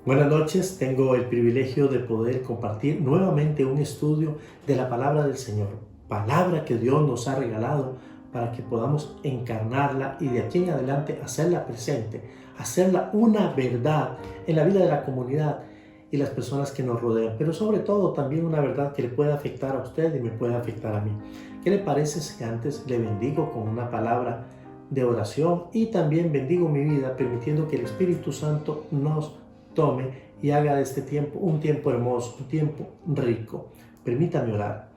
Buenas noches, tengo el privilegio de poder compartir nuevamente un estudio de la palabra del Señor, palabra que Dios nos ha regalado para que podamos encarnarla y de aquí en adelante hacerla presente, hacerla una verdad en la vida de la comunidad y las personas que nos rodean, pero sobre todo también una verdad que le pueda afectar a usted y me puede afectar a mí. ¿Qué le parece si antes le bendigo con una palabra de oración y también bendigo mi vida permitiendo que el Espíritu Santo nos tome y haga de este tiempo un tiempo hermoso, un tiempo rico? Permítame orar.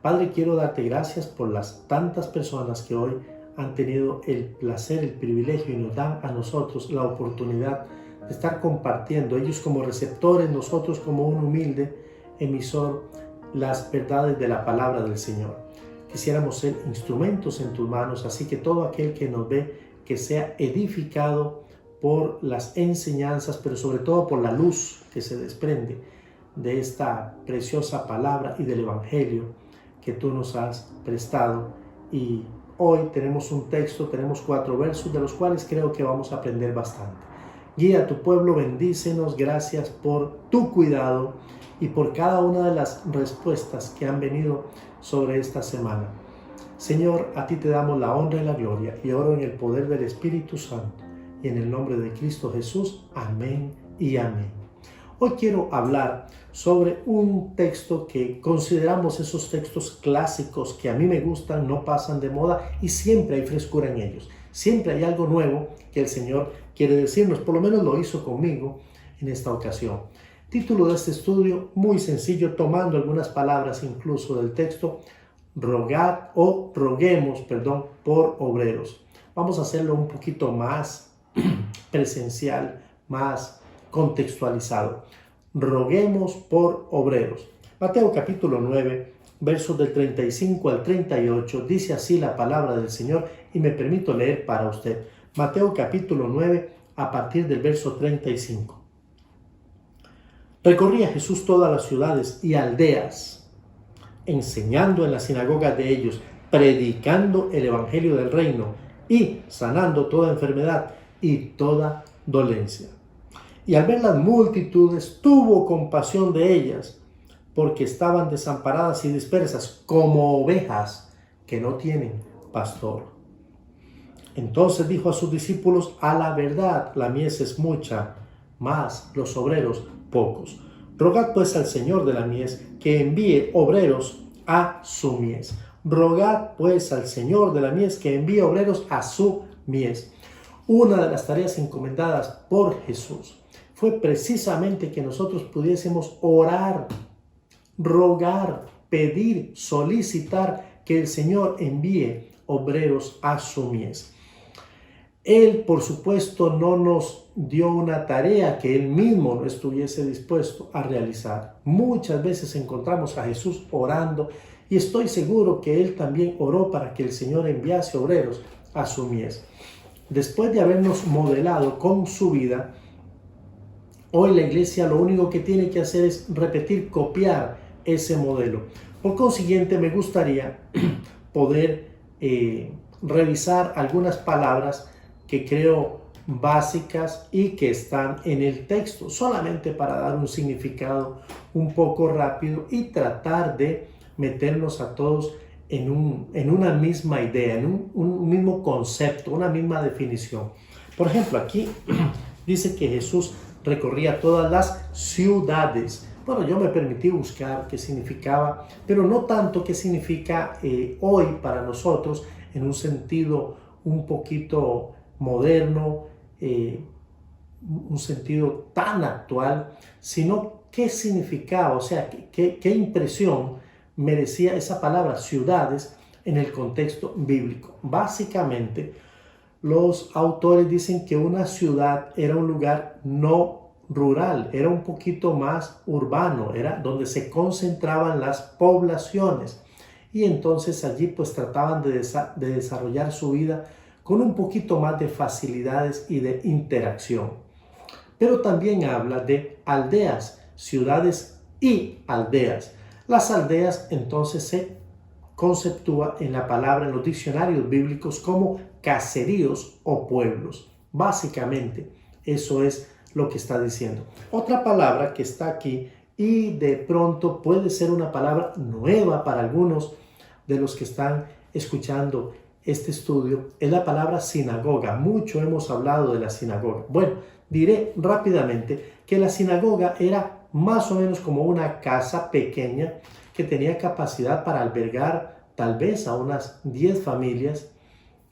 Padre, quiero darte gracias por las tantas personas que hoy han tenido el placer, el privilegio y nos dan a nosotros la oportunidad de estar compartiendo, ellos como receptores, nosotros como un humilde emisor, las verdades de la palabra del Señor. Quisiéramos ser instrumentos en tus manos, así que todo aquel que nos ve, que sea edificado por las enseñanzas, pero sobre todo por la luz que se desprende de esta preciosa palabra y del Evangelio que tú nos has prestado. Y hoy tenemos un texto, tenemos 4 versos de los cuales creo que vamos a aprender bastante. Guía a tu pueblo, bendícenos, gracias por tu cuidado y por cada una de las respuestas que han venido sobre esta semana. Señor, a ti te damos la honra y la gloria y oro en el poder del Espíritu Santo y en el nombre de Cristo Jesús. Amén y amén. Hoy quiero hablar sobre un texto que consideramos esos textos clásicos que a mí me gustan, no pasan de moda y siempre hay frescura en ellos. Siempre hay algo nuevo que el Señor quiere decirnos, por lo menos lo hizo conmigo en esta ocasión. Título de este estudio, muy sencillo, tomando algunas palabras incluso del texto: rogad o roguemos, por obreros. Vamos a hacerlo un poquito más presencial, más contextualizado. Roguemos por obreros. Mateo capítulo 9, versos del 35 al 38, dice así la palabra del Señor y me permito leer para usted. Mateo capítulo 9, a partir del verso 35. Recorría Jesús todas las ciudades y aldeas, enseñando en las sinagogas de ellos, predicando el evangelio del reino y sanando toda enfermedad y toda dolencia. Y al ver las multitudes, tuvo compasión de ellas, porque estaban desamparadas y dispersas como ovejas que no tienen pastor. Entonces dijo a sus discípulos: a la verdad, la mies es mucha, mas los obreros pocos. Rogad pues al Señor de la mies que envíe obreros a su mies. Rogad pues al Señor de la mies que envíe obreros a su mies. Una de las tareas encomendadas por Jesús fue precisamente que nosotros pudiésemos orar, rogar, pedir, solicitar que el Señor envíe obreros a su mies. Él, por supuesto, no nos dio una tarea que Él mismo no estuviese dispuesto a realizar. Muchas veces encontramos a Jesús orando y estoy seguro que Él también oró para que el Señor enviase obreros a su mies. Después de habernos modelado con su vida, hoy la iglesia lo único que tiene que hacer es repetir, copiar ese modelo. Por consiguiente, me gustaría poder revisar algunas palabras que creo básicas y que están en el texto, solamente para dar un significado un poco rápido y tratar de meternos a todos en una misma idea, en un mismo concepto, una misma definición. Por ejemplo, aquí dice que Jesús recorría todas las ciudades. Bueno, yo me permití buscar qué significaba, pero no tanto qué significa hoy para nosotros en un sentido un poquito moderno, un sentido tan actual, sino qué significaba, o sea, qué impresión merecía esa palabra ciudades en el contexto bíblico. Básicamente, los autores dicen que una ciudad era un lugar no rural, era un poquito más urbano, era donde se concentraban las poblaciones y entonces allí pues trataban de desarrollar su vida con un poquito más de facilidades y de interacción. Pero también habla de aldeas, ciudades y aldeas. Las aldeas entonces se conceptúa en la palabra en los diccionarios bíblicos como caseríos o pueblos. Básicamente, eso es lo que está diciendo. Otra palabra que está aquí y de pronto puede ser una palabra nueva para algunos de los que están escuchando este estudio es la palabra sinagoga. Mucho hemos hablado de la sinagoga. Bueno, diré rápidamente que la sinagoga era más o menos como una casa pequeña que tenía capacidad para albergar tal vez a unas 10 familias.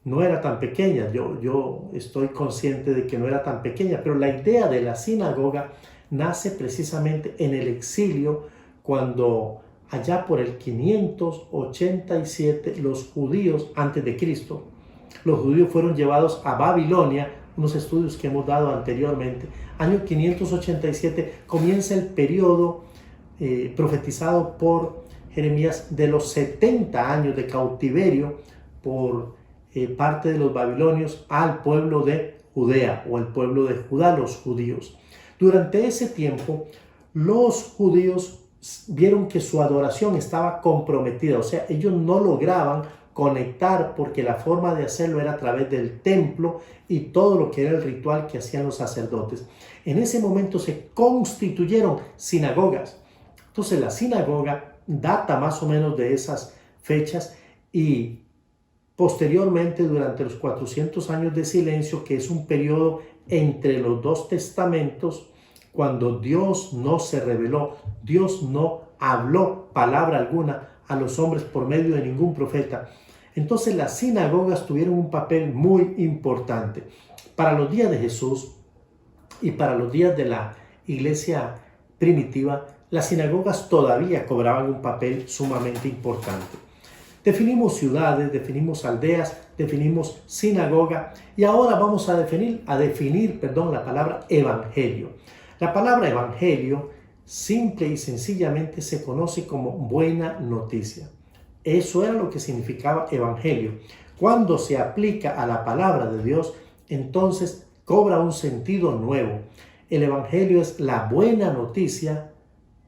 No era tan pequeña, yo estoy consciente de que no era tan pequeña, pero la idea de la sinagoga nace precisamente en el exilio, cuando allá por el 587 los judíos, antes de Cristo, los judíos fueron llevados a Babilonia, unos estudios que hemos dado anteriormente. Año 587 comienza el periodo profetizado por Jeremías de los 70 años de cautiverio por parte de los babilonios al pueblo de Judea o el pueblo de Judá, los judíos. Durante ese tiempo, los judíos vieron que su adoración estaba comprometida, o sea, ellos no lograban conectar porque la forma de hacerlo era a través del templo y todo lo que era el ritual que hacían los sacerdotes. En ese momento se constituyeron sinagogas. Entonces la sinagoga data más o menos de esas fechas y posteriormente, durante los 400 años de silencio, que es un periodo entre los dos testamentos, cuando Dios no se reveló, Dios no habló palabra alguna a los hombres por medio de ningún profeta. Entonces las sinagogas tuvieron un papel muy importante. Para los días de Jesús y para los días de la iglesia primitiva, las sinagogas todavía cobraban un papel sumamente importante. Definimos ciudades, definimos aldeas, definimos sinagoga y ahora vamos a definir la palabra evangelio. La palabra evangelio simple y sencillamente se conoce como buena noticia. Eso era lo que significaba evangelio. Cuando se aplica a la palabra de Dios, entonces cobra un sentido nuevo. El evangelio es la buena noticia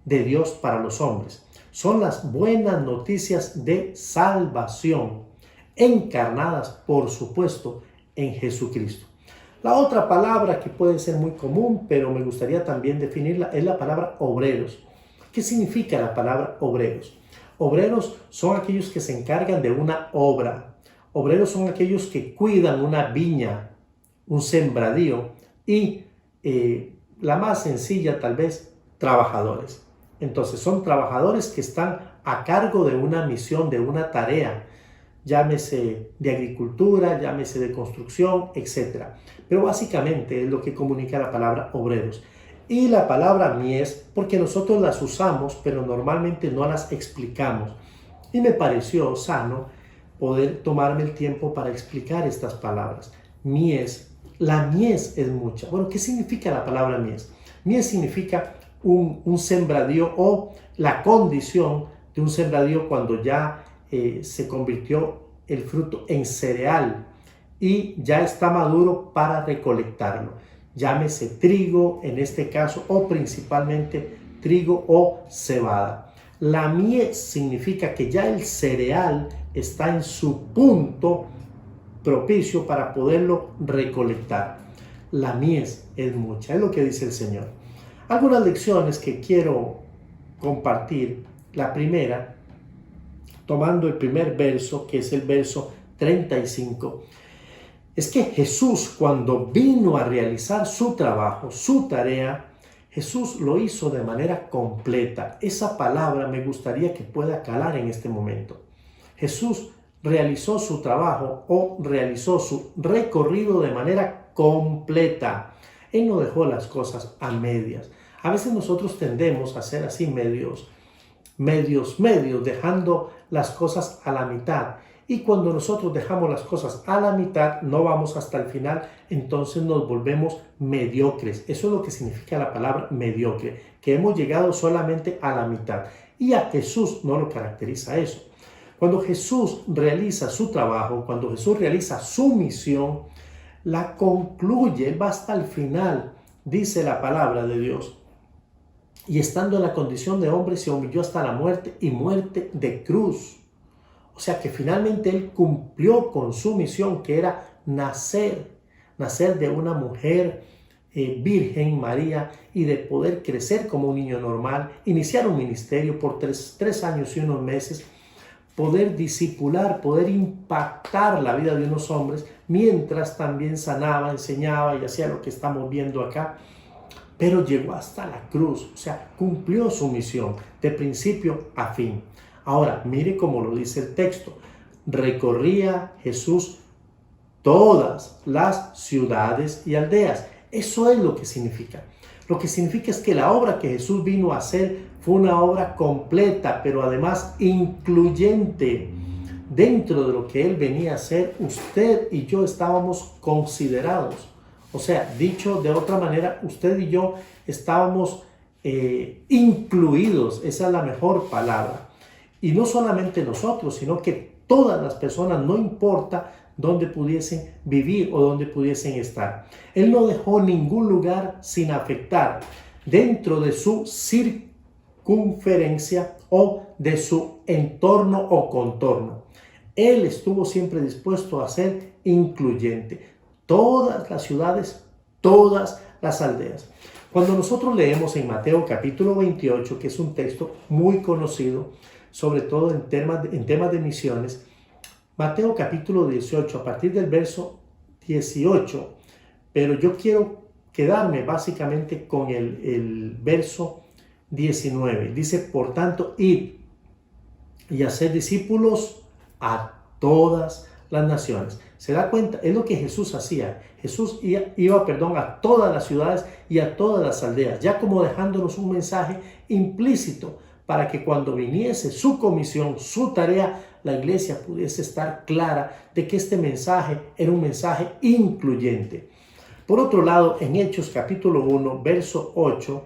de Dios para los hombres. Son las buenas noticias de salvación, encarnadas, por supuesto, en Jesucristo. La otra palabra que puede ser muy común, pero me gustaría también definirla, es la palabra obreros. ¿Qué significa la palabra obreros? Obreros son aquellos que se encargan de una obra. Obreros son aquellos que cuidan una viña, un sembradío y la más sencilla tal vez, trabajadores. Entonces son trabajadores que están a cargo de una misión, de una tarea, llámese de agricultura, llámese de construcción, etc. Pero básicamente es lo que comunica la palabra obreros. Y la palabra mies, porque nosotros las usamos, pero normalmente no las explicamos. Y me pareció sano poder tomarme el tiempo para explicar estas palabras. Mies, la mies es mucha. Bueno, ¿qué significa la palabra mies? Mies significa un sembradío o la condición de un sembradío cuando ya se convirtió el fruto en cereal y ya está maduro para recolectarlo. Llámese trigo en este caso o principalmente trigo o cebada. La mies significa que ya el cereal está en su punto propicio para poderlo recolectar. La mies es mucha, es lo que dice el Señor. Algunas lecciones que quiero compartir. La primera, tomando el primer verso, que es el verso 35, es que Jesús, cuando vino a realizar su trabajo, su tarea, Jesús lo hizo de manera completa. Esa palabra me gustaría que pueda calar en este momento. Jesús realizó su trabajo o realizó su recorrido de manera completa. Él no dejó las cosas a medias. A veces nosotros tendemos a ser así medios, dejando las cosas a la mitad. Y cuando nosotros dejamos las cosas a la mitad, no vamos hasta el final, entonces nos volvemos mediocres. Eso es lo que significa la palabra mediocre, que hemos llegado solamente a la mitad. Y a Jesús no lo caracteriza eso. Cuando Jesús realiza su trabajo, cuando Jesús realiza su misión, la concluye, va hasta el final, dice la palabra de Dios. Y estando en la condición de hombre, se humilló hasta la muerte y muerte de cruz. O sea que finalmente Él cumplió con su misión, que era nacer de una mujer Virgen María y de poder crecer como un niño normal, iniciar un ministerio por tres años y unos meses, poder discipular, poder impactar la vida de unos hombres, mientras también sanaba, enseñaba y hacía lo que estamos viendo acá. Pero llegó hasta la cruz, o sea, cumplió su misión de principio a fin. Ahora, mire cómo lo dice el texto. Recorría Jesús todas las ciudades y aldeas. Eso es lo que significa. Lo que significa es que la obra que Jesús vino a hacer fue una obra completa, pero además incluyente. Dentro de lo que Él venía a hacer, usted y yo estábamos considerados. O sea, dicho de otra manera, usted y yo estábamos incluidos. Esa es la mejor palabra. Y no solamente nosotros, sino que todas las personas, no importa dónde pudiesen vivir o dónde pudiesen estar. Él no dejó ningún lugar sin afectar dentro de su circunferencia o de su entorno o contorno. Él estuvo siempre dispuesto a ser incluyente. Todas las ciudades, todas las aldeas. Cuando nosotros leemos en Mateo capítulo 28, que es un texto muy conocido, sobre todo en temas de misiones, Mateo capítulo 18, a partir del verso 18, pero yo quiero quedarme básicamente con el verso 19. Dice, por tanto, id y haced discípulos a todas las naciones. ¿Se da cuenta? Es lo que Jesús hacía. Jesús iba a todas las ciudades y a todas las aldeas, ya como dejándonos un mensaje implícito para que cuando viniese su comisión, su tarea, la iglesia pudiese estar clara de que este mensaje era un mensaje incluyente. Por otro lado, en Hechos capítulo 1, verso 8,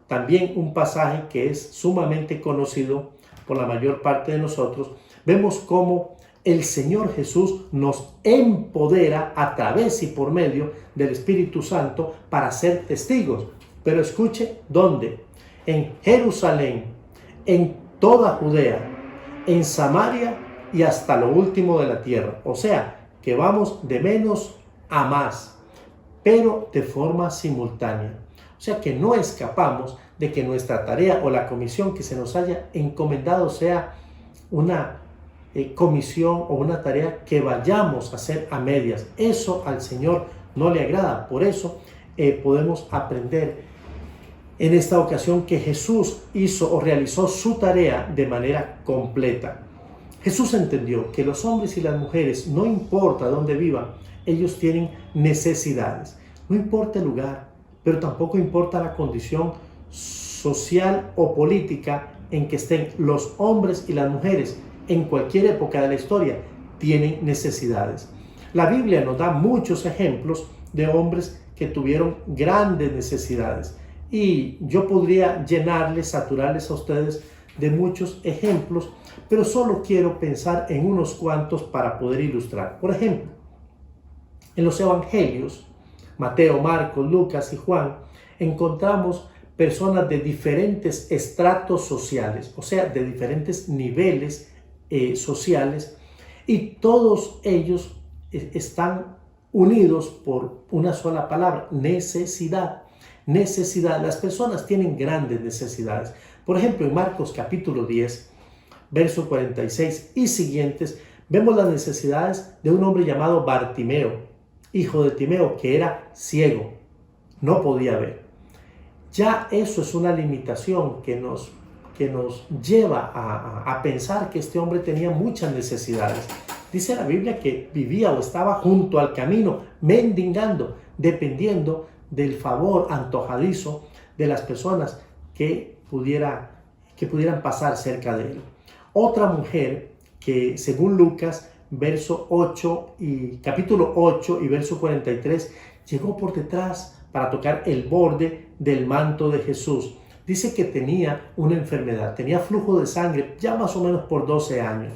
también un pasaje que es sumamente conocido por la mayor parte de nosotros, vemos cómo el Señor Jesús nos empodera a través y por medio del Espíritu Santo para ser testigos. Pero escuche, ¿dónde? En Jerusalén, en toda Judea, en Samaria y hasta lo último de la tierra. O sea, que vamos de menos a más, pero de forma simultánea. O sea, que no escapamos de que nuestra tarea o la comisión que se nos haya encomendado sea una comisión o una tarea que vayamos a hacer a medias. Eso al Señor no le agrada. Por eso podemos aprender en esta ocasión que Jesús hizo o realizó su tarea de manera completa. Jesús entendió que los hombres y las mujeres, no importa dónde vivan, ellos tienen necesidades. No importa el lugar, pero tampoco importa la condición social o política en que estén los hombres y las mujeres. En cualquier época de la historia tienen necesidades. La Biblia nos da muchos ejemplos de hombres que tuvieron grandes necesidades. Y yo podría llenarles, saturarles a ustedes de muchos ejemplos, pero solo quiero pensar en unos cuantos para poder ilustrar. Por ejemplo, en los evangelios, Mateo, Marcos, Lucas y Juan, encontramos personas de diferentes estratos sociales, o sea, de diferentes niveles sociales, y todos ellos están unidos por una sola palabra: necesidad. Necesidad. Las personas tienen grandes necesidades. Por ejemplo, en Marcos capítulo 10, verso 46 y siguientes, vemos las necesidades de un hombre llamado Bartimeo, hijo de Timeo, que era ciego, no podía ver. Ya eso es una limitación que nos lleva a pensar que este hombre tenía muchas necesidades. Dice la Biblia que vivía o estaba junto al camino, mendigando, dependiendo del favor antojadizo de las personas que pudieran pasar cerca de él. Otra mujer que, según Lucas, capítulo 8 y verso 43, llegó por detrás para tocar el borde del manto de Jesús. Dice que tenía una enfermedad, tenía flujo de sangre ya más o menos por 12 años.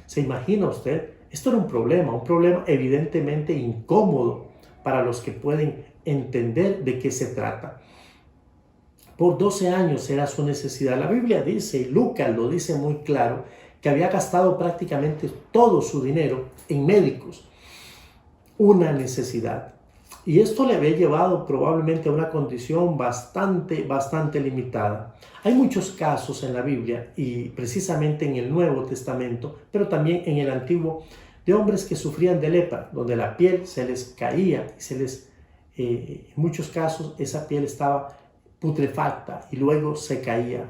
¿Se imagina usted? Esto era un problema evidentemente incómodo para los que pueden entender de qué se trata. Por 12 años era su necesidad. La Biblia dice, y Lucas lo dice muy claro, que había gastado prácticamente todo su dinero en médicos. Una necesidad. Y esto le había llevado probablemente a una condición bastante limitada. Hay muchos casos en la Biblia y precisamente en el Nuevo Testamento, pero también en el Antiguo, de hombres que sufrían de lepra, donde la piel se les caía y en muchos casos esa piel estaba putrefacta y luego se caía.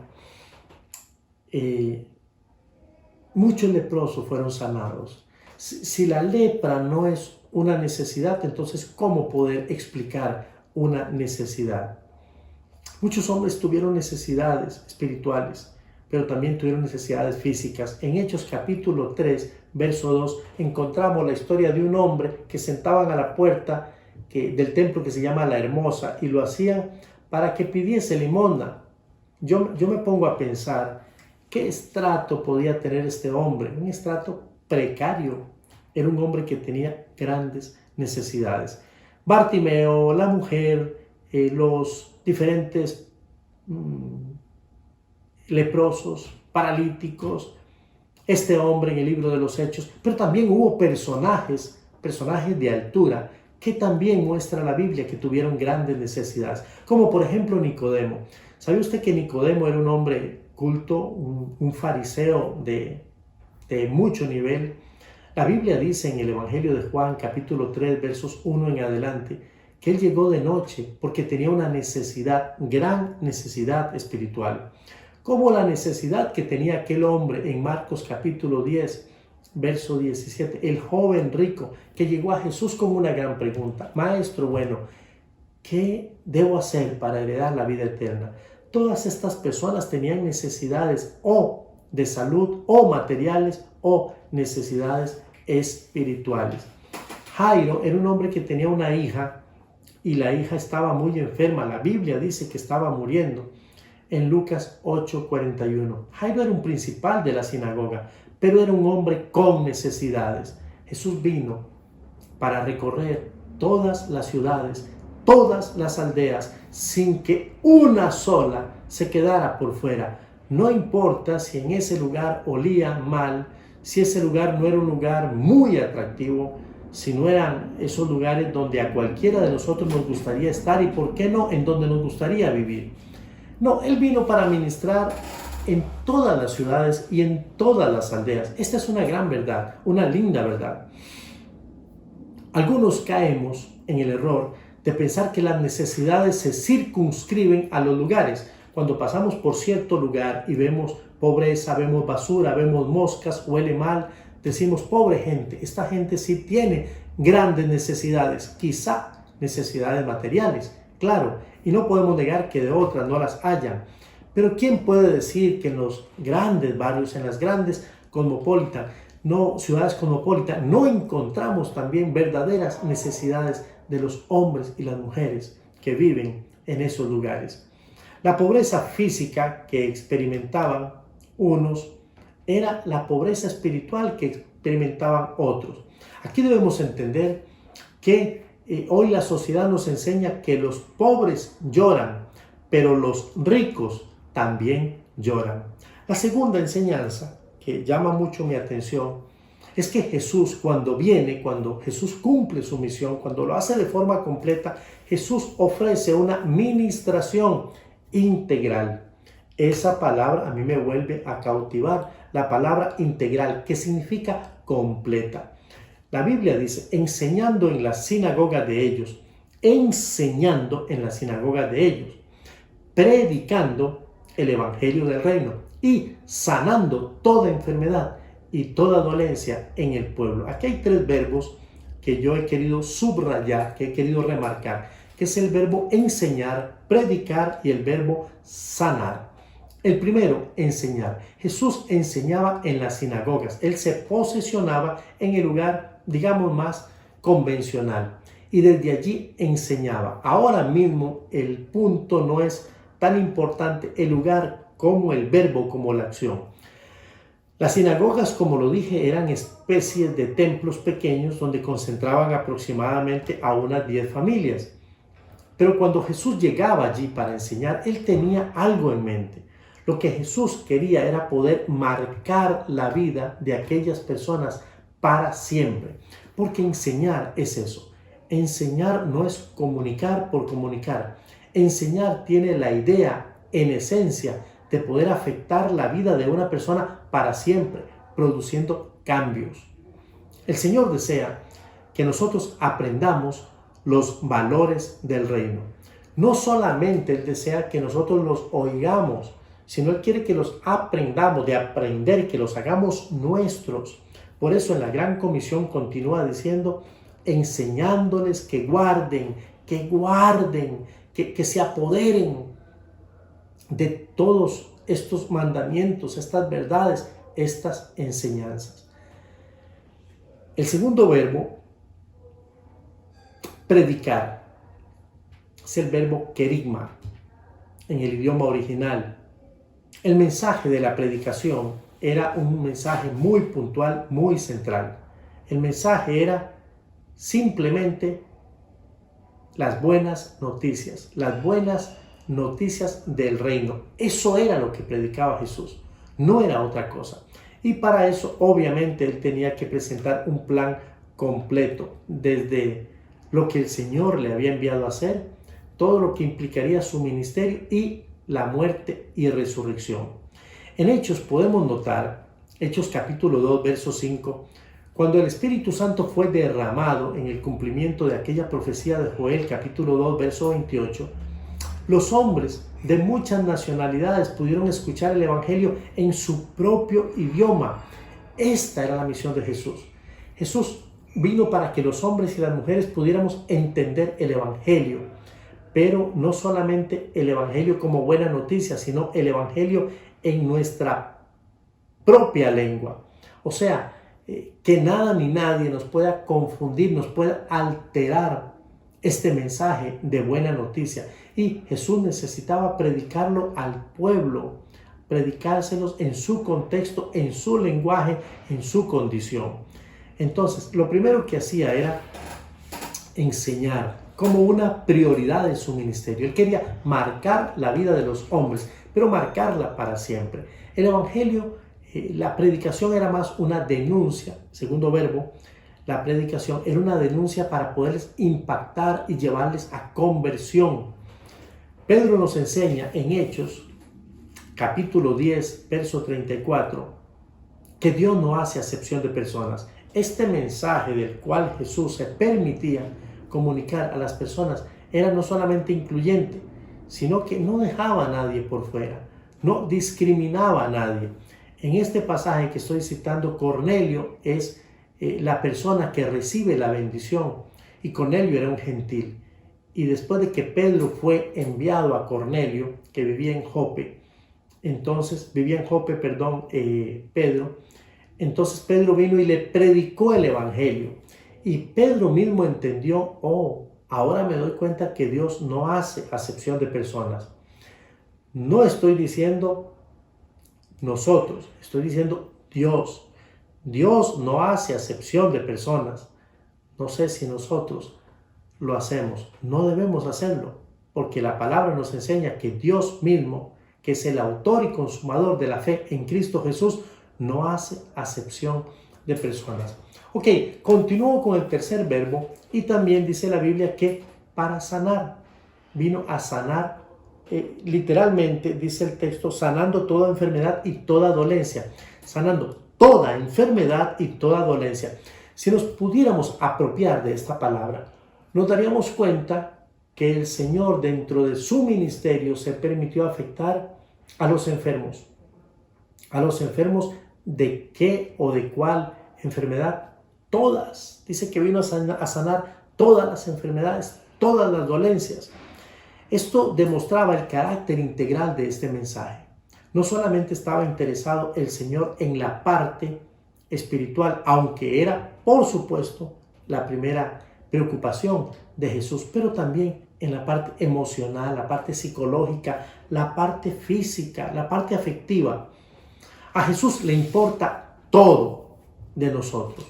Muchos leprosos fueron sanados. Si la lepra no es una necesidad, entonces ¿cómo poder explicar una necesidad? Muchos hombres tuvieron necesidades espirituales, pero también tuvieron necesidades físicas. En Hechos capítulo 3, verso 2, encontramos la historia de un hombre que sentaban a la puerta del templo que se llama La Hermosa y lo hacían para que pidiese limosna. Yo me pongo a pensar, ¿qué estrato podía tener este hombre? Un estrato precario. Era un hombre que tenía grandes necesidades. Bartimeo, la mujer, los diferentes leprosos, paralíticos, este hombre en el libro de los Hechos, pero también hubo personajes de altura que también muestra la Biblia que tuvieron grandes necesidades, como por ejemplo Nicodemo. ¿Sabe usted que Nicodemo era un hombre culto, un fariseo de mucho nivel? La Biblia dice en el Evangelio de Juan, capítulo 3, versos 1 en adelante, que él llegó de noche porque tenía una necesidad, gran necesidad espiritual, como la necesidad que tenía aquel hombre en Marcos capítulo 10, verso 17, el joven rico que llegó a Jesús con una gran pregunta: Maestro bueno, ¿qué debo hacer para heredar la vida eterna? Todas estas personas tenían necesidades o de salud o materiales o necesidades espirituales. Jairo era un hombre que tenía una hija y la hija estaba muy enferma. La Biblia dice que estaba muriendo. En Lucas 8:41. Jairo era un principal de la sinagoga, pero era un hombre con necesidades. Jesús vino para recorrer todas las ciudades, todas las aldeas, sin que una sola se quedara por fuera. No importa si en ese lugar olía mal, si ese lugar no era un lugar muy atractivo, si no eran esos lugares donde a cualquiera de nosotros nos gustaría estar y, ¿por qué no?, en donde nos gustaría vivir. No, Él vino para ministrar en todas las ciudades y en todas las aldeas. Esta es una gran verdad, una linda verdad. Algunos caemos en el error de pensar que las necesidades se circunscriben a los lugares. Cuando pasamos por cierto lugar y vemos pobreza, vemos basura, vemos moscas, huele mal, decimos: pobre gente, esta gente sí tiene grandes necesidades, quizá necesidades materiales, claro, y no podemos negar que de otras no las hayan. Pero ¿quién puede decir que en los grandes barrios, en las grandes ciudades cosmopolitas, no encontramos también verdaderas necesidades de los hombres y las mujeres que viven en esos lugares? La pobreza física que experimentaban unos era la pobreza espiritual que experimentaban otros. Aquí debemos entender que hoy la sociedad nos enseña que los pobres lloran, pero los ricos también lloran. La segunda enseñanza que llama mucho mi atención es que Jesús, cuando Jesús cumple su misión, cuando lo hace de forma completa, Jesús ofrece una ministración integral. Esa palabra a mí me vuelve a cautivar, la palabra integral, que significa completa. La Biblia dice: enseñando en la sinagoga de ellos, predicando el evangelio del reino y sanando toda enfermedad y toda dolencia en el pueblo. Aquí hay tres verbos que yo he querido subrayar, que he querido remarcar, que es el verbo enseñar, predicar y el verbo sanar. El primero, enseñar. Jesús enseñaba en las sinagogas. Él se posicionaba en el lugar, digamos, más convencional, y desde allí enseñaba. Ahora mismo el punto no es tan importante el lugar como el verbo, como la acción. Las sinagogas, como lo dije, eran especies de templos pequeños donde concentraban aproximadamente a unas 10 familias. Pero cuando Jesús llegaba allí para enseñar, Él tenía algo en mente. Lo que Jesús quería era poder marcar la vida de aquellas personas para siempre. Porque enseñar es eso. Enseñar no es comunicar por comunicar. Enseñar tiene la idea, en esencia, de poder afectar la vida de una persona para siempre, produciendo cambios. El Señor desea que nosotros aprendamos los valores del reino. No solamente Él desea que nosotros los oigamos, sino Él quiere que los aprendamos, de aprender, que los hagamos nuestros. Por eso en la Gran Comisión continúa diciendo, enseñándoles que guarden, que se apoderen de todos estos mandamientos, estas verdades, estas enseñanzas. El segundo verbo, predicar, es el verbo kerigma en el idioma original. El mensaje de la predicación era un mensaje muy puntual, muy central. El mensaje era simplemente las buenas noticias del reino. Eso era lo que predicaba Jesús, no era otra cosa. Y para eso, obviamente, Él tenía que presentar un plan completo, desde lo que el Señor le había enviado a hacer, todo lo que implicaría su ministerio y la muerte y resurrección. En Hechos podemos notar, Hechos capítulo 2, verso 5, cuando el Espíritu Santo fue derramado en el cumplimiento de aquella profecía de Joel, capítulo 2, verso 28, los hombres de muchas nacionalidades pudieron escuchar el Evangelio en su propio idioma. Esta era la misión de Jesús. Jesús vino para que los hombres y las mujeres pudiéramos entender el Evangelio, pero no solamente el Evangelio como buena noticia, sino el Evangelio en nuestra propia lengua. O sea, que nada ni nadie nos pueda confundir, nos pueda alterar este mensaje de buena noticia. Y Jesús necesitaba predicarlo al pueblo, predicárselos en su contexto, en su lenguaje, en su condición. Entonces, lo primero que hacía era enseñar como una prioridad de su ministerio. Él quería marcar la vida de los hombres, pero marcarla para siempre. El Evangelio, la predicación era más una denuncia. Segundo verbo, la predicación era una denuncia para poderles impactar y llevarles a conversión. Pedro nos enseña en Hechos, capítulo 10, verso 34, que Dios no hace acepción de personas. Este mensaje del cual Jesús se permitía comunicar a las personas era no solamente incluyente, sino que no dejaba a nadie por fuera, no discriminaba a nadie. En este pasaje que estoy citando, Cornelio es la persona que recibe la bendición, y Cornelio era un gentil. Y después de que Pedro fue enviado a Cornelio, que vivía en Jope, Pedro, entonces Pedro vino y le predicó el Evangelio. Y Pedro mismo entendió, ahora me doy cuenta que Dios no hace acepción de personas. No estoy diciendo nosotros, estoy diciendo Dios. Dios no hace acepción de personas. No sé si nosotros lo hacemos. No debemos hacerlo, porque la palabra nos enseña que Dios mismo, que es el autor y consumador de la fe en Cristo Jesús, no hace acepción de personas. Ok, continúo con el tercer verbo, y también dice la Biblia que para sanar, vino a sanar, literalmente dice el texto, sanando toda enfermedad y toda dolencia, sanando toda enfermedad y toda dolencia. Si nos pudiéramos apropiar de esta palabra, nos daríamos cuenta que el Señor dentro de su ministerio se permitió afectar a los enfermos. ¿A los enfermos de qué o de cuál enfermedad? Todas. Dice que vino a sanar todas las enfermedades, todas las dolencias. Esto demostraba el carácter integral de este mensaje. No solamente estaba interesado el Señor en la parte espiritual, aunque era, por supuesto, la primera preocupación de Jesús, pero también en la parte emocional, la parte psicológica, la parte física, la parte afectiva. A Jesús le importa todo de nosotros.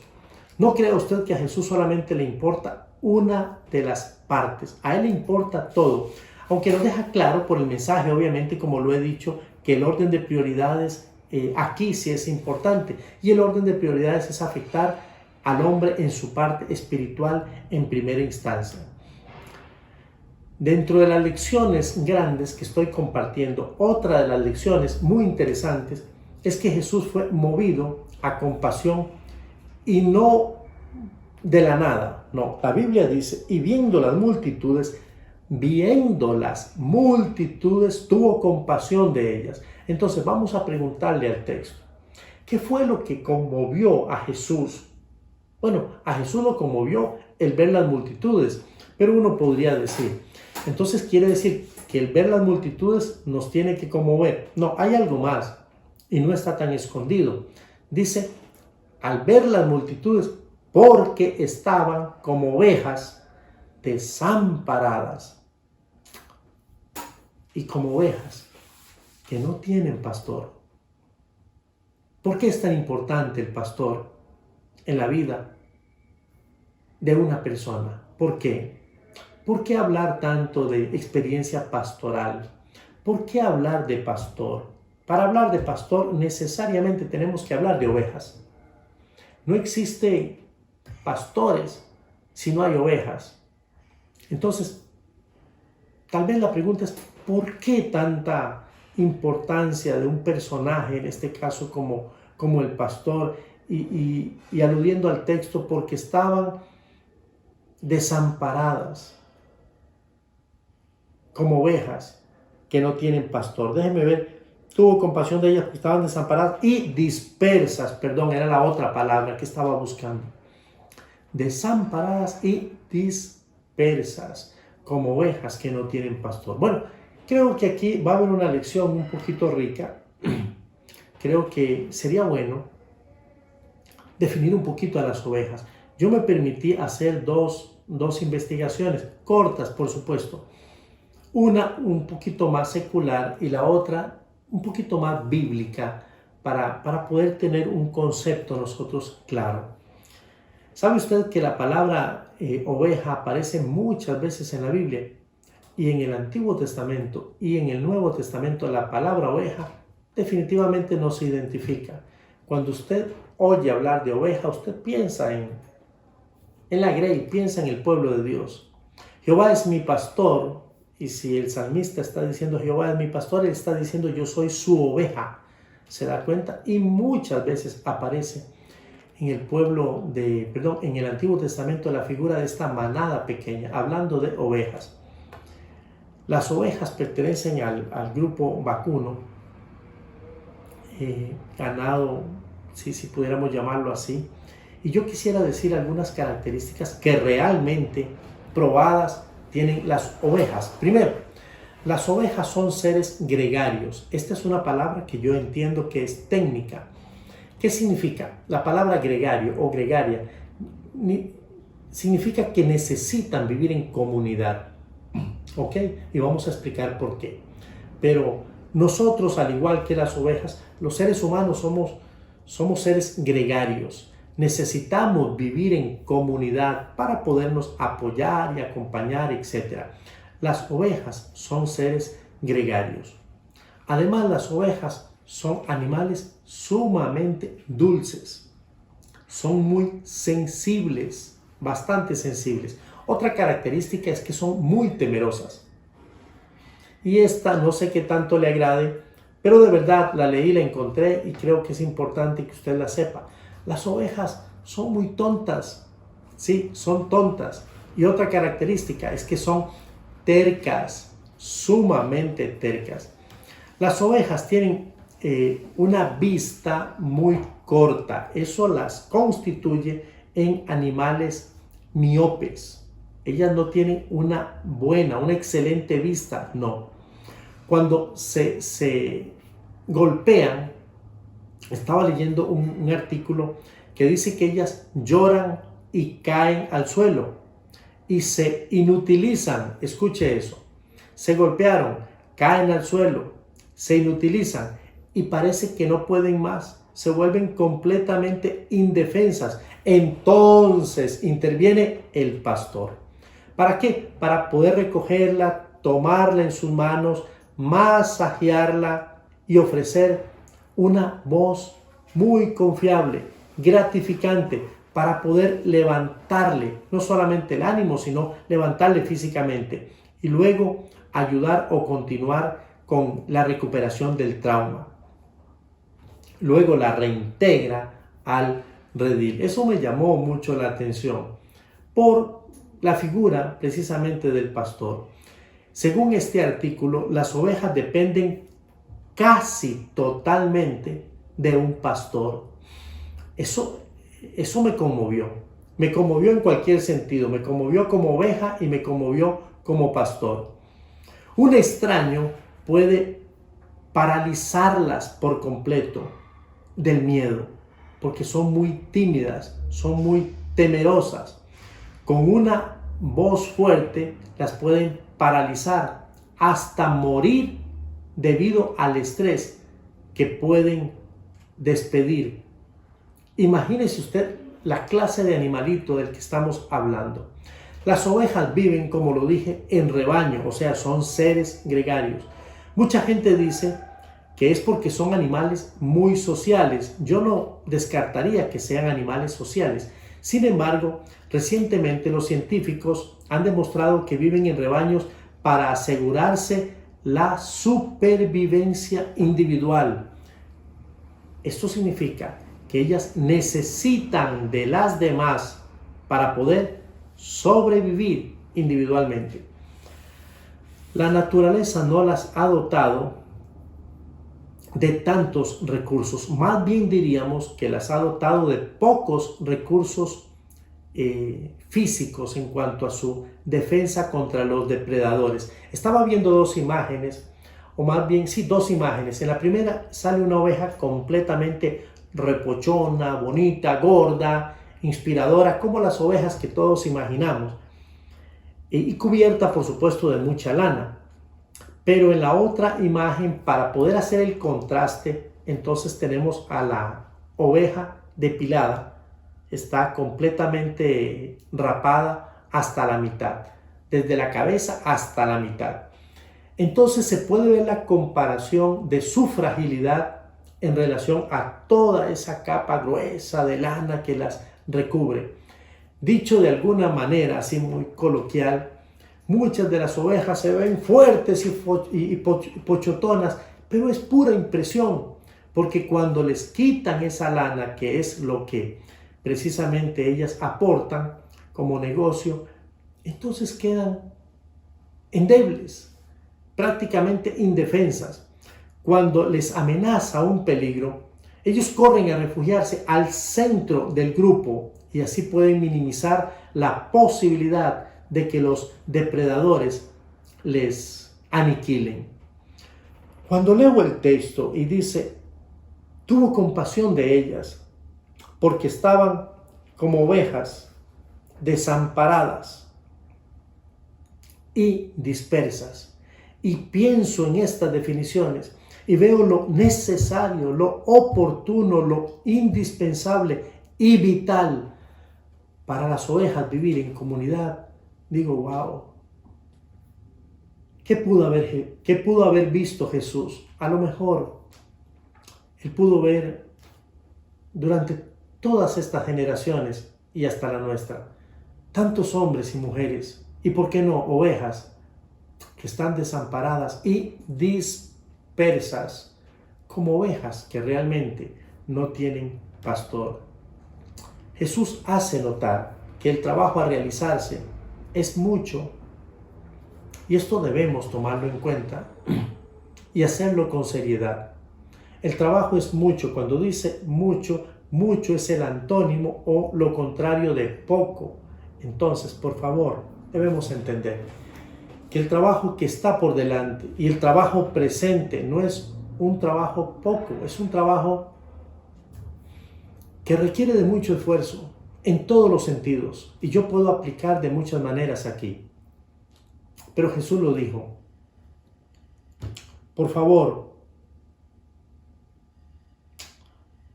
No crea usted que a Jesús solamente le importa una de las partes. A Él le importa todo. Aunque nos deja claro por el mensaje, obviamente, como lo he dicho, que el orden de prioridades aquí sí es importante. Y el orden de prioridades es afectar al hombre en su parte espiritual en primera instancia. Dentro de las lecciones grandes que estoy compartiendo, otra de las lecciones muy interesantes es que Jesús fue movido a compasión y no de la nada. No, la Biblia dice, y viendo las multitudes, tuvo compasión de ellas. Entonces vamos a preguntarle al texto, ¿qué fue lo que conmovió a Jesús? Bueno, a Jesús lo conmovió el ver las multitudes, pero uno podría decir, entonces quiere decir que el ver las multitudes nos tiene que conmover. No, hay algo más y no está tan escondido. Dice, al ver las multitudes, porque estaban como ovejas desamparadas y como ovejas que no tienen pastor. ¿Por qué es tan importante el pastor en la vida de una persona? ¿Por qué? ¿Por qué hablar tanto de experiencia pastoral? ¿Por qué hablar de pastor? Para hablar de pastor necesariamente tenemos que hablar de ovejas. No existe pastores si no hay ovejas. Entonces, tal vez la pregunta es, ¿por qué tanta importancia de un personaje, en este caso como el pastor? Y aludiendo al texto, porque estaban desamparadas, como ovejas que no tienen pastor. Déjenme ver, tuvo compasión de ellas porque estaban desamparadas y dispersas, perdón, era la otra palabra que estaba buscando. Desamparadas y dispersas, como ovejas que no tienen pastor. Bueno, creo que aquí va a haber una lección un poquito rica. Creo que sería bueno definir un poquito a las ovejas. Yo me permití hacer dos investigaciones, cortas por supuesto. Una un poquito más secular y la otra un poquito más bíblica para poder tener un concepto nosotros claro. ¿Sabe usted que la palabra oveja aparece muchas veces en la Biblia? Y en el Antiguo Testamento y en el Nuevo Testamento la palabra oveja definitivamente no se identifica. Cuando usted oye hablar de oveja, usted piensa en la grey, piensa en el pueblo de Dios. Jehová es mi pastor, y si el salmista está diciendo Jehová es mi pastor, él está diciendo yo soy su oveja. ¿Se da cuenta? Y muchas veces aparece en en el Antiguo Testamento la figura de esta manada pequeña, hablando de ovejas. Las ovejas pertenecen al grupo vacuno, ganado, si pudiéramos llamarlo así. Y yo quisiera decir algunas características que realmente probadas tienen las ovejas. Primero, las ovejas son seres gregarios. Esta es una palabra que yo entiendo que es técnica. ¿Qué significa? La palabra gregario o gregaria significa que necesitan vivir en comunidad. ¿Ok? Y vamos a explicar por qué. Pero nosotros, al igual que las ovejas, los seres humanos somos seres gregarios. Necesitamos vivir en comunidad para podernos apoyar y acompañar, etc. Las ovejas son seres gregarios. Además, las ovejas son animales sumamente dulces. Son muy sensibles, bastante sensibles. Otra característica es que son muy temerosas. Y esta no sé qué tanto le agrade, pero de verdad la leí, la encontré y creo que es importante que usted la sepa. Las ovejas son muy tontas, sí, son tontas. Y otra característica es que son tercas, sumamente tercas. Las ovejas tienen una vista muy corta. Eso las constituye en animales miopes. Ellas no tienen una excelente vista, no. Cuando se golpean, estaba leyendo un artículo que dice que ellas lloran y caen al suelo y se inutilizan. Escuche eso. Se golpearon, caen al suelo, se inutilizan y parece que no pueden más. Se vuelven completamente indefensas. Entonces interviene el pastor. ¿Para qué? Para poder recogerla, tomarla en sus manos, masajearla y ofrecer una voz muy confiable, gratificante, para poder levantarle no solamente el ánimo, sino levantarle físicamente y luego ayudar o continuar con la recuperación del trauma. Luego la reintegra al redil. Eso me llamó mucho la atención por la figura precisamente del pastor. Según este artículo, las ovejas dependen casi totalmente de un pastor. Eso me conmovió. Me conmovió en cualquier sentido. Me conmovió como oveja y me conmovió como pastor. Un extraño puede paralizarlas por completo del miedo, porque son muy tímidas, son muy temerosas. Con una voz fuerte las pueden paralizar hasta morir debido al estrés que pueden despedir. Imagínese usted la clase de animalito del que estamos hablando. Las ovejas viven, como lo dije, en rebaño, o sea, son seres gregarios. Mucha gente dice que es porque son animales muy sociales. Yo no descartaría que sean animales sociales. Sin embargo, recientemente los científicos han demostrado que viven en rebaños para asegurarse la supervivencia individual. Esto significa que ellas necesitan de las demás para poder sobrevivir individualmente. La naturaleza no las ha dotado de tantos recursos, más bien diríamos que las ha dotado de pocos recursos físicos en cuanto a su defensa contra los depredadores. Estaba viendo dos imágenes, o más bien sí, dos imágenes. En la primera sale una oveja completamente repochona, bonita, gorda, inspiradora, como las ovejas que todos imaginamos, y cubierta por supuesto de mucha lana. Pero en la otra imagen, para poder hacer el contraste, entonces tenemos a la oveja depilada, está completamente rapada hasta la mitad, desde la cabeza hasta la mitad. Entonces se puede ver la comparación de su fragilidad en relación a toda esa capa gruesa de lana que las recubre. Dicho de alguna manera, así muy coloquial, muchas de las ovejas se ven fuertes y pochotonas, pero es pura impresión, porque cuando les quitan esa lana, que es lo que precisamente ellas aportan como negocio, entonces quedan endebles, prácticamente indefensas. Cuando les amenaza un peligro, ellos corren a refugiarse al centro del grupo y así pueden minimizar la posibilidad de que los depredadores les aniquilen. Cuando leo el texto y dice, tuvo compasión de ellas, porque estaban como ovejas desamparadas y dispersas. Y pienso en estas definiciones y veo lo necesario, lo oportuno, lo indispensable y vital para las ovejas vivir en comunidad. Digo, wow, ¿qué pudo haber visto Jesús? A lo mejor Él pudo ver durante todas estas generaciones y hasta la nuestra, tantos hombres y mujeres, y por qué no, ovejas, que están desamparadas y dispersas, como ovejas que realmente no tienen pastor. Jesús hace notar que el trabajo a realizarse es mucho, y esto debemos tomarlo en cuenta y hacerlo con seriedad. El trabajo es mucho. Cuando dice mucho, mucho es el antónimo o lo contrario de poco. Entonces, por favor, debemos entender que el trabajo que está por delante y el trabajo presente no es un trabajo poco, es un trabajo que requiere de mucho esfuerzo en todos los sentidos, y yo puedo aplicar de muchas maneras aquí. Pero Jesús lo dijo. Por favor,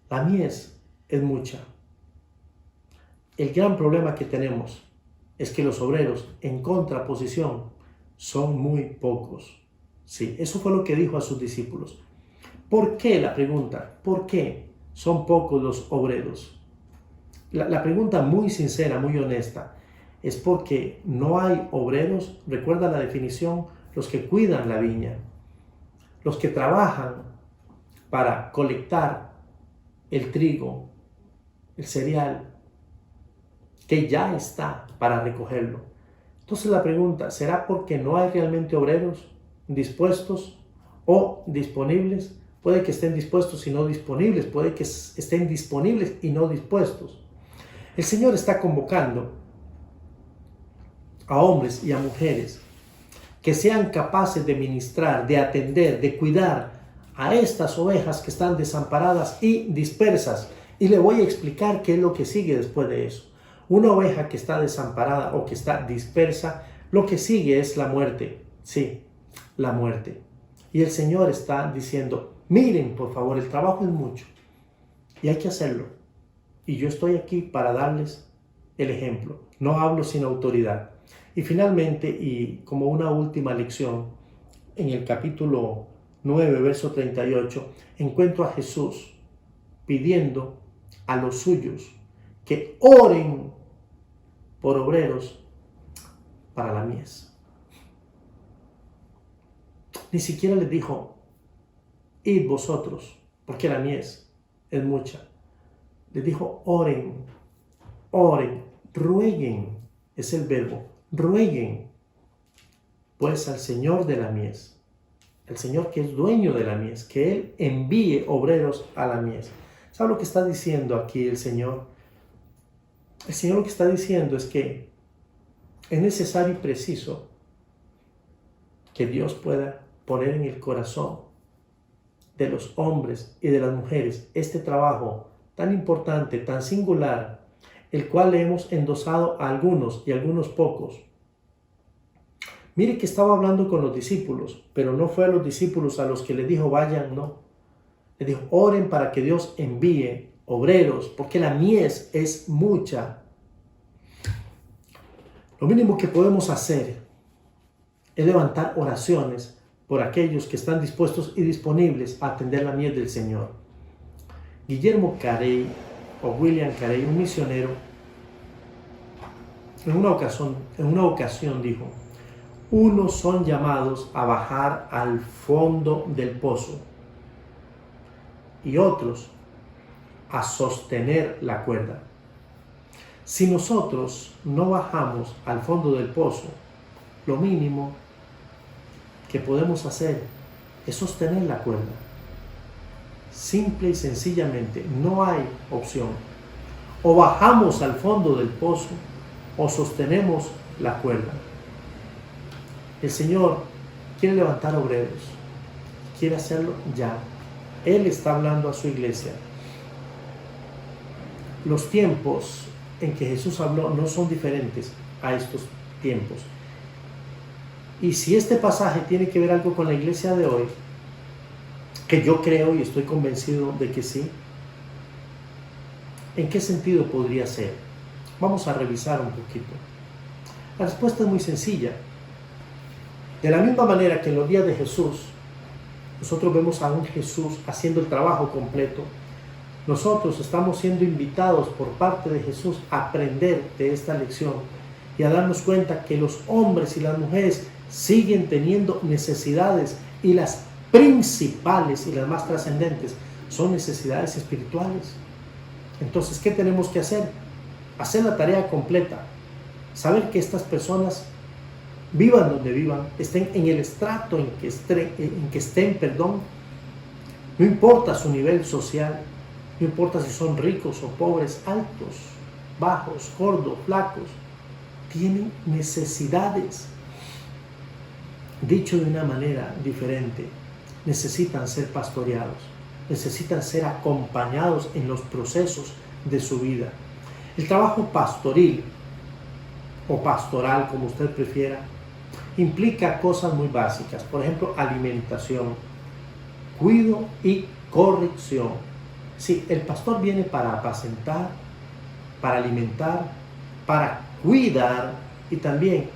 la mies es mucha. El gran problema que tenemos es que los obreros en contraposición son muy pocos. Sí, eso fue lo que dijo a sus discípulos. ¿Por qué? La pregunta, ¿por qué son pocos los obreros? La pregunta muy sincera, muy honesta, es porque no hay obreros. Recuerda la definición: los que cuidan la viña, los que trabajan para colectar el trigo, el cereal, que ya está para recogerlo. Entonces la pregunta, ¿será porque no hay realmente obreros dispuestos o disponibles? Puede que estén dispuestos y no disponibles, puede que estén disponibles y no dispuestos. El Señor está convocando a hombres y a mujeres que sean capaces de ministrar, de atender, de cuidar a estas ovejas que están desamparadas y dispersas. Y le voy a explicar qué es lo que sigue después de eso. Una oveja que está desamparada o que está dispersa, lo que sigue es la muerte. Sí, la muerte. Y el Señor está diciendo, miren, por favor, el trabajo es mucho y hay que hacerlo. Y yo estoy aquí para darles el ejemplo. No hablo sin autoridad. Y finalmente, y como una última lección, en el capítulo 9, verso 38, encuentro a Jesús pidiendo a los suyos que oren por obreros para la mies. Ni siquiera les dijo, id vosotros, porque la mies es mucha. Les dijo, oren, oren, rueguen, es el verbo, rueguen, pues al Señor de la mies, el Señor que es dueño de la mies, que Él envíe obreros a la mies. ¿Sabe lo que está diciendo aquí el Señor? El Señor lo que está diciendo es que es necesario y preciso que Dios pueda poner en el corazón de los hombres y de las mujeres este trabajo tan importante, tan singular, el cual le hemos endosado a algunos y a algunos pocos. Mire que estaba hablando con los discípulos, pero no fue a los discípulos a los que le dijo vayan, no. Le dijo, oren para que Dios envíe obreros, porque la mies es mucha. Lo mínimo que podemos hacer es levantar oraciones por aquellos que están dispuestos y disponibles a atender la mies del Señor. Guillermo Carey, o William Carey, un misionero, en una ocasión dijo, unos son llamados a bajar al fondo del pozo y otros a sostener la cuerda. Si nosotros no bajamos al fondo del pozo, lo mínimo que podemos hacer es sostener la cuerda. Simple y sencillamente, no hay opción. O bajamos al fondo del pozo o sostenemos la cuerda. El Señor quiere levantar obreros, quiere hacerlo ya. Él está hablando a su iglesia. Los tiempos en que Jesús habló no son diferentes a estos tiempos. Y si este pasaje tiene que ver algo con la iglesia de hoy, que yo creo y estoy convencido de que sí, ¿en qué sentido podría ser? Vamos a revisar un poquito. La respuesta es muy sencilla. De la misma manera que en los días de Jesús, nosotros vemos a un Jesús haciendo el trabajo completo, nosotros estamos siendo invitados por parte de Jesús a aprender de esta lección y a darnos cuenta que los hombres y las mujeres siguen teniendo necesidades, y las principales y las más trascendentes son necesidades espirituales. Entonces, ¿qué tenemos que hacer? Hacer la tarea completa, saber que estas personas vivan donde vivan, estén en el estrato en que estén, no importa su nivel social, no importa si son ricos o pobres, altos, bajos, gordos, flacos, tienen necesidades. Dicho de una manera diferente, necesitan ser pastoreados, necesitan ser acompañados en los procesos de su vida. El trabajo pastoril o pastoral, como usted prefiera, implica cosas muy básicas, por ejemplo, alimentación, cuidado y corrección. Sí, el pastor viene para apacentar, para alimentar, para cuidar y también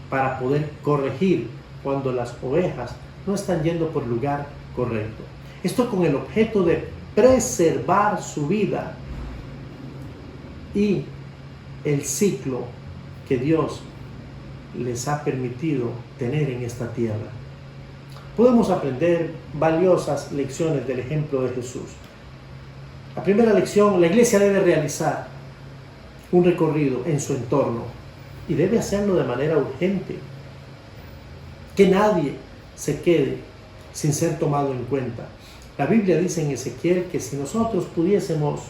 para poder corregir cuando las ovejas no están yendo por el lugar correcto. Esto con el objeto de preservar su vida y el ciclo que Dios les ha permitido tener en esta tierra. Podemos aprender valiosas lecciones del ejemplo de Jesús. La primera lección: la iglesia debe realizar un recorrido en su entorno y debe hacerlo de manera urgente. Que nadie se quede sin ser tomado en cuenta. La Biblia dice en Ezequiel que si nosotros pudiésemos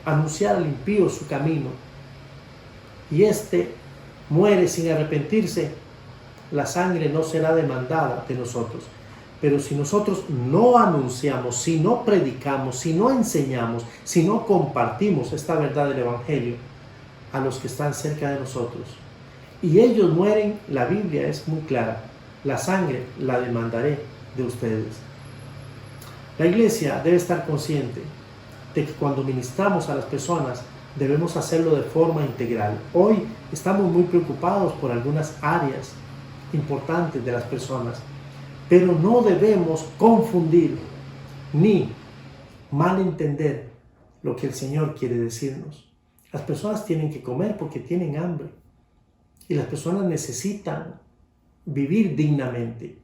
anunciar al impío su camino y éste muere sin arrepentirse, la sangre no será demandada de nosotros. Pero si nosotros no anunciamos, si no predicamos, si no enseñamos, si no compartimos esta verdad del Evangelio a los que están cerca de nosotros, y ellos mueren, la Biblia es muy clara: la sangre la demandaré de ustedes. La iglesia debe estar consciente de que cuando ministramos a las personas debemos hacerlo de forma integral. Hoy estamos muy preocupados por algunas áreas importantes de las personas, pero no debemos confundir ni malentender lo que el Señor quiere decirnos. Las personas tienen que comer porque tienen hambre y las personas necesitan vivir dignamente,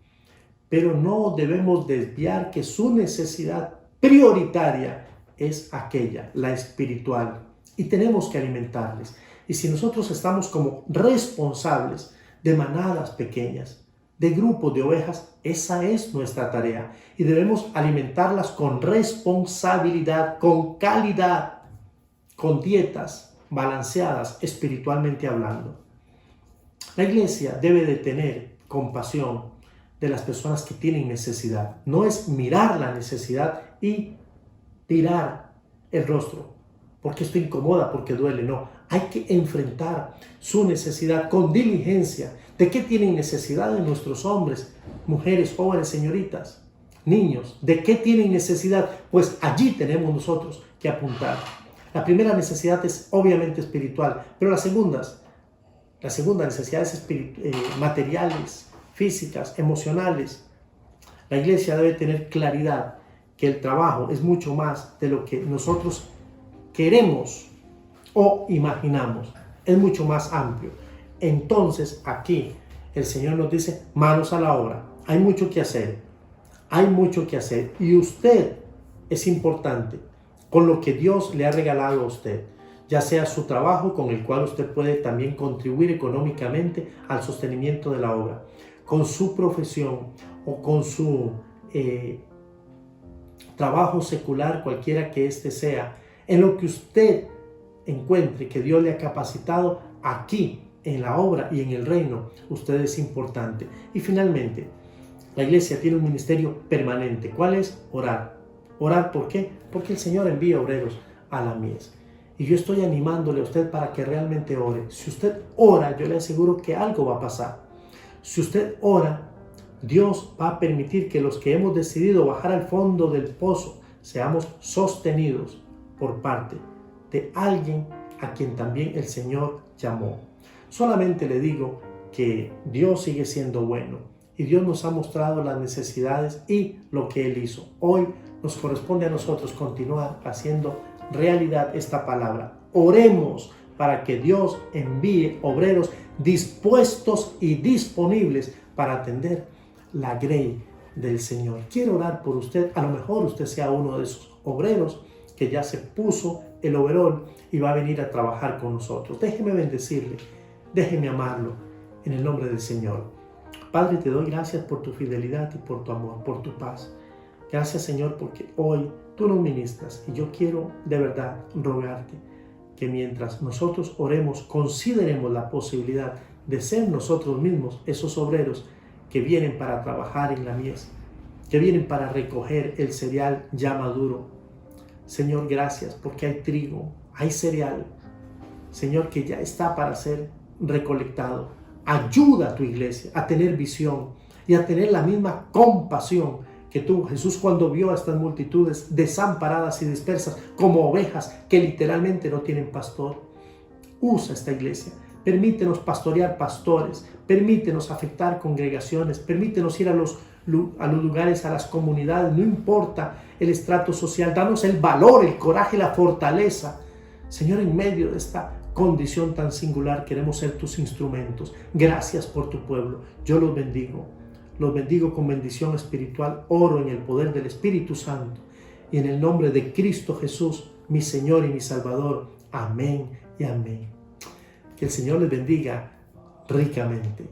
pero no debemos desviar que su necesidad prioritaria es aquella, la espiritual, y tenemos que alimentarles. Y si nosotros estamos como responsables de manadas pequeñas, de grupos de ovejas, esa es nuestra tarea y debemos alimentarlas con responsabilidad, con calidad, con dietas balanceadas espiritualmente hablando. La iglesia debe de tener compasión de las personas que tienen necesidad. No es mirar la necesidad y tirar el rostro, porque esto incomoda, porque duele. No, hay que enfrentar su necesidad con diligencia. ¿De qué tienen necesidad de nuestros hombres, mujeres, jóvenes, señoritas, niños? ¿De qué tienen necesidad? Pues allí tenemos nosotros que apuntar. La primera necesidad es obviamente espiritual, pero la segunda necesidad es materiales, físicas, emocionales. La iglesia debe tener claridad que el trabajo es mucho más de lo que nosotros queremos o imaginamos. Es mucho más amplio. Entonces aquí el Señor nos dice: manos a la obra. Hay mucho que hacer. Hay mucho que hacer. Y usted es importante con lo que Dios le ha regalado a usted, ya sea su trabajo, con el cual usted puede también contribuir económicamente al sostenimiento de la obra, con su profesión o con su trabajo secular, cualquiera que éste sea. En lo que usted encuentre que Dios le ha capacitado, aquí en la obra y en el reino, usted es importante. Y finalmente, la iglesia tiene un ministerio permanente. ¿Cuál es? Orar. ¿Orar por qué? Porque el Señor envía obreros a la mies. Y yo estoy animándole a usted para que realmente ore. Si usted ora, yo le aseguro que algo va a pasar. Si usted ora, Dios va a permitir que los que hemos decidido bajar al fondo del pozo seamos sostenidos por parte de alguien a quien también el Señor llamó. Solamente le digo que Dios sigue siendo bueno y Dios nos ha mostrado las necesidades y lo que Él hizo. Hoy nos corresponde a nosotros continuar haciendo realidad esta palabra. Oremos para que Dios envíe obreros dispuestos y disponibles para atender la grey del Señor. Quiero orar por usted. A lo mejor usted sea uno de esos obreros que ya se puso el overol y va a venir a trabajar con nosotros. Déjeme bendecirle, déjeme amarlo en el nombre del Señor. Padre, te doy gracias por tu fidelidad y por tu amor, por tu paz. Gracias, Señor, porque hoy tú nos ministras y yo quiero de verdad rogarte que mientras nosotros oremos, consideremos la posibilidad de ser nosotros mismos esos obreros que vienen para trabajar en la mies, que vienen para recoger el cereal ya maduro. Señor, gracias porque hay trigo, hay cereal, Señor, que ya está para ser recolectado. Ayuda a tu iglesia a tener visión y a tener la misma compasión que tú, Jesús, cuando vio a estas multitudes desamparadas y dispersas como ovejas que literalmente no tienen pastor. Usa esta iglesia. Permítenos pastorear pastores, permítenos afectar congregaciones, permítenos ir a los lugares, a las comunidades, no importa el estrato social, danos el valor, el coraje, la fortaleza Señor, en medio de esta condición tan singular, queremos ser tus instrumentos. Gracias por tu pueblo. Yo los bendigo. Los bendigo con bendición espiritual. Oro en el poder del Espíritu Santo. Y en el nombre de Cristo Jesús, mi Señor y mi Salvador. Amén y amén. Que el Señor les bendiga ricamente.